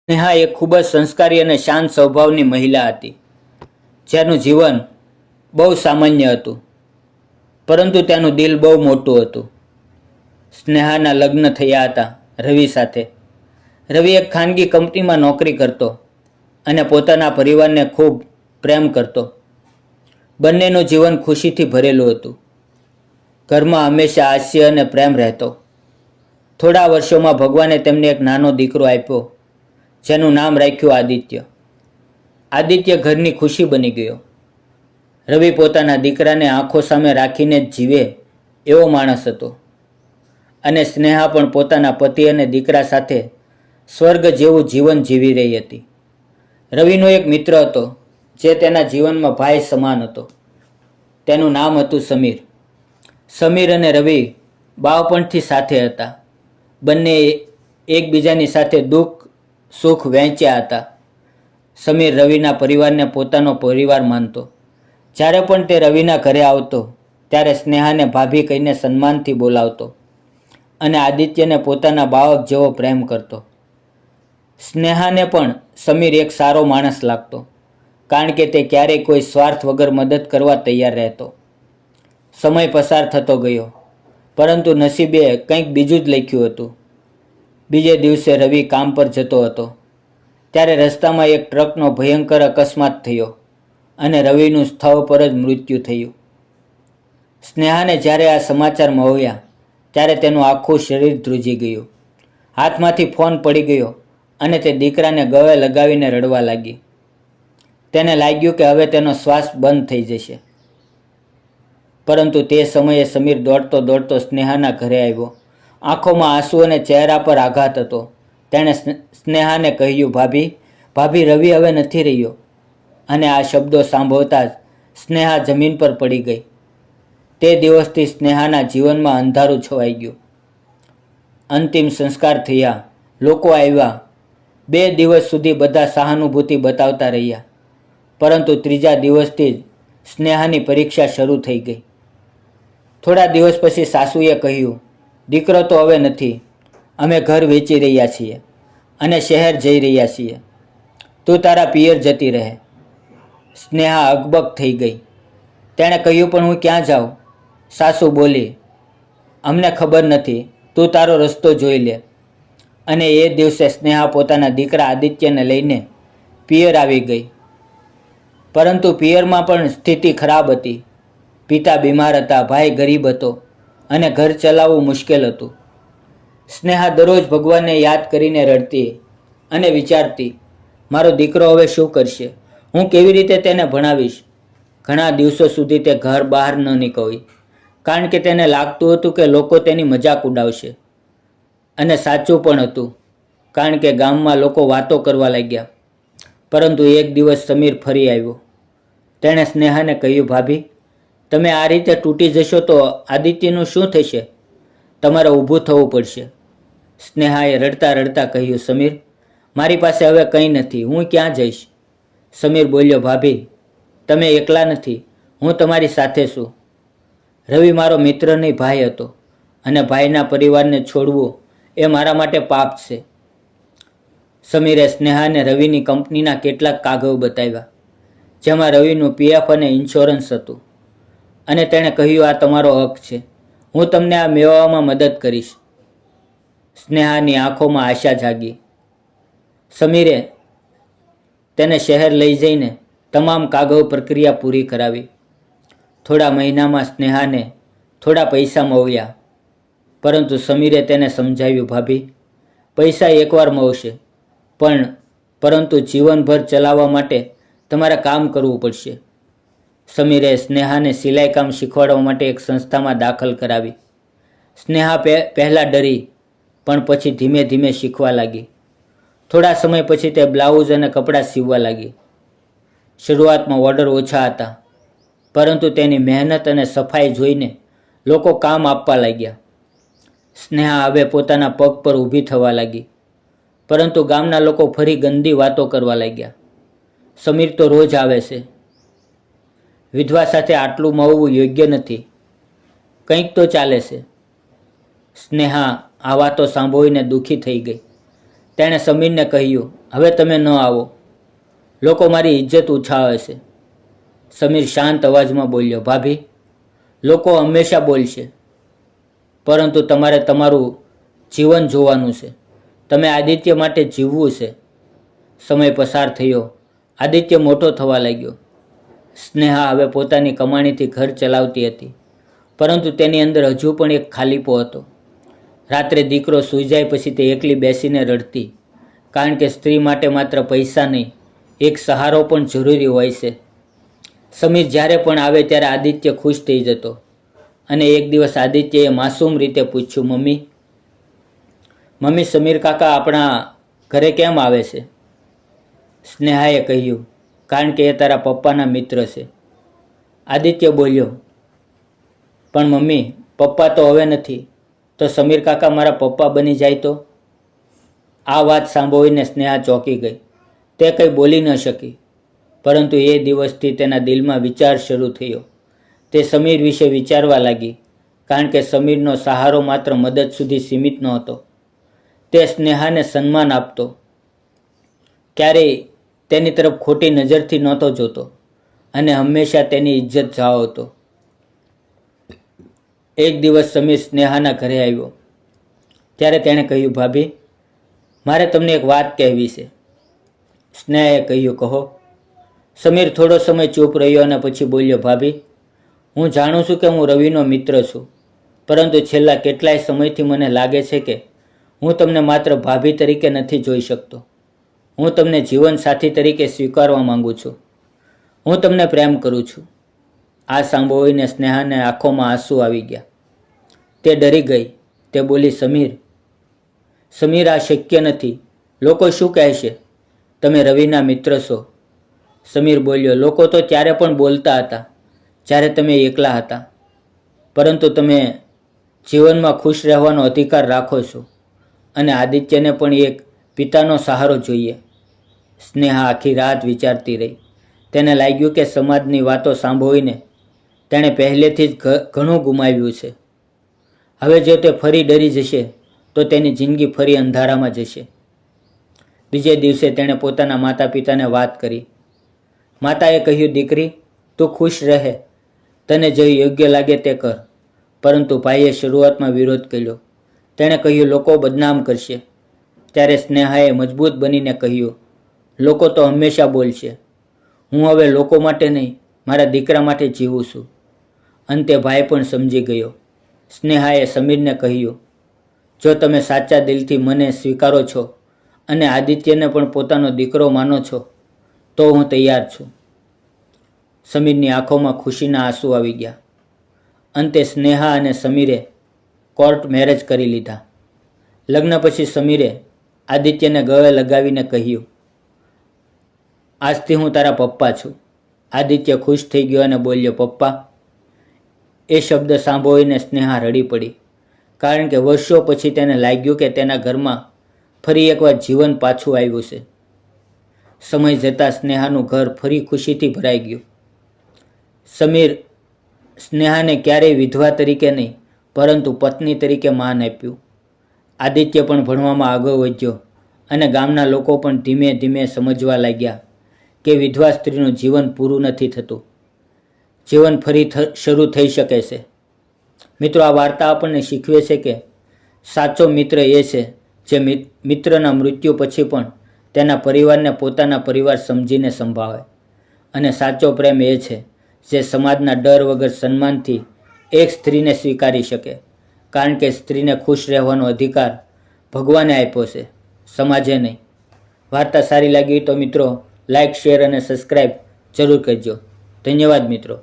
નેહા એક ખૂબ જ સંસ્કારી અને શાંત સ્વભાવની મહિલા હતી, જેનું જીવન બહુ સામાન્ય હતું, પરંતુ તેનું દિલ બહુ મોટું હતું. સ્નેહાના લગ્ન થયા હતા રવિ સાથે. રવિ એક ખાનગી કંપનીમાં નોકરી કરતો અને પોતાના પરિવારને ખૂબ પ્રેમ કરતો. બંનેનું જીવન ખુશીથી ભરેલું હતું. ઘરમાં હંમેશા હાસ્ય અને પ્રેમ રહેતો. થોડા વર્ષોમાં ભગવાને તેમને એક નાનો દીકરો આપ્યો, જેનું નામ રાખ્યું આદિત્ય. આદિત્ય ઘરની ખુશી બની ગયો. રવિ પોતાના દીકરાને આંખો સામે રાખીને જ જીવે એવો માણસ હતો, અને સ્નેહા પણ પોતાના પતિ અને દીકરા સાથે સ્વર્ગ જેવું જીવન જીવી રહી હતી. રવિનો એક મિત્ર હતો, જે તેના જીવનમાં ભાઈ સમાન હતો. તેનું નામ હતું સમીર. સમીર અને રવિ બાળપણથી સાથે હતા. બંને એકબીજાની સાથે દુઃખ સુખ વહેંચ્યા હતા. સમીર રવિના પરિવારને પોતાનો પરિવાર માનતો. જ્યારે પણ તે રવિના ઘરે આવતો ત્યારે સ્નેહાને ભાભી કહીને સન્માનથી બોલાવતો અને આદિત્યને પોતાના બાળક જેવો પ્રેમ કરતો. સ્નેહાને પણ સમીર એક સારો માણસ લાગતો, કારણ કે તે ક્યારેય કોઈ સ્વાર્થ વગર મદદ કરવા તૈયાર રહેતો. સમય પસાર થતો ગયો, પરંતુ નસીબે કંઈક બીજું જ લખ્યું હતું. બીજે દિવસે રવિ કામ પર જતો હતો ત્યારે રસ્તામાં એક ટ્રકનો ભયંકર અકસ્માત થયો અને રવિનું સ્થળ પર જ મૃત્યુ થયું. સ્નેહાને જ્યારે આ સમાચાર મળ્યા ત્યારે તેનું આખું શરીર ધ્રુજી ગયું. હાથમાંથી ફોન પડી ગયો અને તે દીકરાને ગળે લગાવીને રડવા લાગી. તેને લાગ્યું કે હવે તેનો શ્વાસ બંધ થઈ જશે. પરંતુ તે સમયે સમીર દોડતો દોડતો સ્નેહાના ઘરે આવ્યો. આંખોમાં આંસુ અને ચહેરા પર આઘાત હતો. તેણે સ્નેહાને કહ્યું, ભાભી રવિ હવે નથી રહ્યો. અને આ શબ્દો સાંભળતા જ સ્નેહા જમીન પર પડી ગઈ. તે દિવસથી સ્નેહાના જીવનમાં અંધારું છવાઈ ગયું. અંતિમ સંસ્કાર થયા, લોકો આવ્યા. 2 દિવસ સુધી બધા સહાનુભૂતિ બતાવતા રહ્યા, પરંતુ ત્રીજા દિવસથી જ સ્નેહાની પરીક્ષા શરૂ થઈ ગઈ. થોડા દિવસ પછી સાસુએ કહ્યું, દીકરો તો હવે નથી, અમે ઘર વેચી રહ્યા છીએ અને શહેર જઈ રહ્યા છીએ. તું તારા પિયર જતી રહે. સ્નેહા અકબક થઈ ગઈ. તેણે કહ્યું, પણ હું ક્યાં જાઉં? સાસુ બોલી, અમને ખબર નથી, તું તારો રસ્તો જોઈ લે. અને એ દિવસે સ્નેહા પોતાના દીકરા આદિત્યને લઈને પિયર આવી ગઈ. પરંતુ પિયરમાં પણ સ્થિતિ ખરાબ હતી. પિતા બીમાર હતા, ભાઈ ગરીબ હતો અને ઘર ચલાવવું મુશ્કેલ હતું. સ્નેહા દરરોજ ભગવાનને યાદ કરીને રડતી અને વિચારતી, મારો દીકરો હવે શું કરશે? હું કેવી રીતે તેને ભણાવીશ? ઘણા દિવસો સુધી તે ઘર બહાર ન નીકળી, કારણ કે તેને લાગતું હતું કે લોકો તેની મજાક ઉડાવશે. અને સાચું પણ હતું, કારણ કે ગામમાં લોકો વાતો કરવા લાગ્યા. પરંતુ એક દિવસ સમીર ફરી આવ્યો. તેણે સ્નેહાને કહ્યું, ભાભી, તમે આ રીતે તૂટી જશો તો આદિત્યનું શું થશે? તમારે ઊભું થવું પડશે. સ્નેહાએ રડતા રડતા કહ્યું, સમીર, મારી પાસે હવે કંઈ નથી, હું ક્યાં જઈશ? સમીર બોલ્યો, ભાભી, તમે એકલા નથી, હું તમારી સાથે છું. રવિ મારો મિત્ર નહીં, ભાઈ હતો, અને ભાઈના પરિવારને છોડવું એ મારા માટે પાપ છે. સમીરે સ્નેહાને રવિની કંપનીના કેટલાક કાગળ બતાવ્યા, જેમાં રવિનું પીએફ અને ઇન્સ્યોરન્સ હતું. અને તેણે કહ્યું, આ તમારો હક છે, હું તમને આ મેળવવામાં મદદ કરીશ. સ્નેહાની આંખોમાં આશા જાગી. સમીરે તેને શહેર લઈ જઈને તમામ કાગળ પ્રક્રિયા પૂરી કરાવી. થોડા મહિનામાં સ્નેહાને થોડા પૈસા મળ્યા, પરંતુ સમીરે તેને સમજાવ્યું, ભાભી, પૈસા એકવાર મળશે, પરંતુ જીવનભર ચલાવવા માટે તમારે કામ કરવું પડશે. સમીરે સ્નેહાને સિલાઈ કામ શીખવાડવા માટે એક સંસ્થામાં દાખલ કરાવી. સ્નેહા પહેલાં ડરી, પણ પછી ધીમે ધીમે શીખવા લાગી. થોડા સમય પછી તે બ્લાઉઝ અને કપડાં સીવવા લાગી. શરૂઆતમાં ઓર્ડર ઓછા હતા, પરંતુ તેની મહેનત અને સફાઈ જોઈને લોકો કામ આપવા લાગ્યા. સ્નેહા હવે પોતાના પગ પર ઊભી થવા લાગી, પરંતુ ગામના લોકો ફરી ગંદી વાતો કરવા લાગ્યા. સમીર તો રોજ આવે છે, વિધવા સાથે આટલું મળવું યોગ્ય નથી, કંઈક તો ચાલે છે. સ્નેહા આ વાતો સાંભળીને દુઃખી થઈ ગઈ. તેણે સમીરને કહ્યું, હવે તમે ન આવો, લોકો મારી ઇજ્જત ઉછાળે છે. સમીર શાંત અવાજમાં બોલ્યો, ભાભી, લોકો હંમેશા બોલશે, પરંતુ તમારે તમારું જીવન જોવાનું છે. તમે આદિત્ય માટે જીવવું છે. સમય પસાર થયો. આદિત્ય મોટો થવા લાગ્યો. સ્નેહા હવે પોતાની કમાણીથી ઘર ચલાવતી હતી, પરંતુ તેની અંદર હજુ પણ એક ખાલીપો હતો. રાત્રે દીકરો સૂઈ જાય પછી તે એકલી બેસીને રડતી, કારણ કે સ્ત્રી માટે માત્ર પૈસા નહીં, એક સહારો પણ જરૂરી હોય છે. સમીર જ્યારે પણ આવે ત્યારે આદિત્ય ખુશ થઈ જતો, અને એક દિવસ આદિત્યએ માસૂમ રીતે પૂછ્યું, મમ્મી, સમીર કાકા આપણા ઘરે કેમ આવે છે? સ્નેહાએ કહ્યું, કારણ કે એ તારા પપ્પાના મિત્ર છે. આદિત્ય બોલ્યો, પણ મમ્મી, પપ્પા તો હવે નથી, તો સમીર કાકા મારા પપ્પા બની જાય તો? આ વાત સાંભળીને સ્નેહા ચોંકી ગઈ. તે કંઈ બોલી ન શકી, પરંતુ એ દિવસથી તેના દિલમાં વિચાર શરૂ થયો. તે સમીર વિશે વિચારવા લાગી, કારણ કે સમીરનો સહારો માત્ર મદદ સુધી સીમિત નહોતો. તે સ્નેહાને સન્માન આપતો, ક્યારેય તેની તરફ ખોટી નજરથી નહોતો જોતો, અને હંમેશા તેની ઇજ્જત જાળવતો. એક દિવસ સમીર સ્નેહાના ઘરે આવ્યો, ત્યારે તેણે કહ્યું, ભાભી, મારે તમને એક વાત કહેવી છે. સ્નેહાએ કહ્યું, કહો. સમીર થોડો સમય ચૂપ રહ્યો અને પછી બોલ્યો, ભાભી, હું જાણું છું કે હું રવિનો મિત્ર છું, પરંતુ છેલ્લા કેટલાય સમયથી મને લાગે છે કે હું તમને માત્ર ભાભી તરીકે નથી જોઈ શકતો. હું તમને જીવનસાથી તરીકે સ્વીકારવા માંગુ છું. હું તમને પ્રેમ કરું છું. આ સાંભળીને સ્નેહાને આંખોમાં આંસુ આવી ગયા. તે ડરી ગઈ. તે બોલી, સમીર, આ શક્ય નથી. લોકો શું કહેશે? તમે રવિના મિત્ર છો. સમીર બોલ્યો, લોકો તો ત્યારે પણ બોલતા હતા જ્યારે તમે એકલા હતા, પરંતુ તમે જીવનમાં ખુશ રહેવાનો અધિકાર રાખો છો, અને આદિત્યને પણ એક પિતાનો સહારો જોઈએ. સ્નેહા આખી રાત વિચારતી રહી. તેને લાગ્યું કે સમાજની વાતો સાંભળીને તેણે પહેલેથી જ ઘણું ગુમાવ્યું છે. હવે જો તે ફરી ડરી જશે તો તેની જિંદગી ફરી અંધારામાં જશે. બીજે દિવસે તેણે પોતાના માતા પિતાને વાત કરી. માતાએ કહ્યું, દીકરી, તું ખુશ રહે, તને જે યોગ્ય લાગે તે કર. પરંતુ ભાઈએ શરૂઆતમાં વિરોધ કર્યો. તેણે કહ્યું, લોકો બદનામ કરશે. ત્યારે સ્નેહાએ મજબૂત બનીને કહ્યું, લોકો તો હંમેશા બોલશે. હું હવે લોકો માટે નહીં, મારા દીકરા માટે જીવું છું. અંતે ભાઈ પણ સમજી ગયો. સ્નેહાએ સમીરને કહ્યું, જો તમે સાચા દિલથી મને સ્વીકારો છો અને આદિત્યને પણ પોતાનો દીકરો માનો છો, તો હું તૈયાર છું. સમીરની આંખોમાં ખુશીના આંસુ આવી ગયા. અંતે સ્નેહા અને સમીરે કોર્ટ મેરેજ કરી લીધા. લગ્ન પછી સમીરે આદિત્યને ગળે લગાવીને કહ્યું, આજથી હું તારા પપ્પા છું. આદિત્ય ખુશ થઈ ગયો અને બોલ્યો, પપ્પા. એ શબ્દ સાંભળીને સ્નેહા રડી પડી, કારણ કે વર્ષો પછી તેને લાગ્યું કે તેના ઘરમાં ફરી એકવાર જીવન પાછું આવ્યું છે. સમય જતાં સ્નેહાનું ઘર ફરી ખુશીથી ભરાઈ ગયું. સમીર સ્નેહાને ક્યારેય વિધવા તરીકે નહીં, પરંતુ પત્ની તરીકે માન આપ્યું. આદિત્ય પણ ભણવામાં આગળ વધ્યો, અને ગામના લોકો પણ ધીમે ધીમે સમજવા લાગ્યા કે વિધવા સ્ત્રીનું જીવન પૂરું નથી થતું. જીવન ફરી શરૂ થઈ શકે છે. મિત્રો, આ વાર્તા આપણને શીખવે છે કે સાચો મિત્ર એ છે જે મિત્રના મૃત્યુ પછી પણ તેના પરિવારને પોતાના પરિવાર સમજીને સંભાળે, અને સાચો પ્રેમ એ છે જે સમાજના ડર વગર સન્માનથી એક સ્ત્રીને સ્વીકારી શકે, કારણ કે સ્ત્રીને ખુશ રહેવાનો અધિકાર ભગવાને આપ્યો છે, સમાજે નહીં. વાર્તા સારી લાગી તો મિત્રો લાઇક, શેર અને સબસ્ક્રાઈબ જરૂર કરજો. ધન્યવાદ મિત્રો.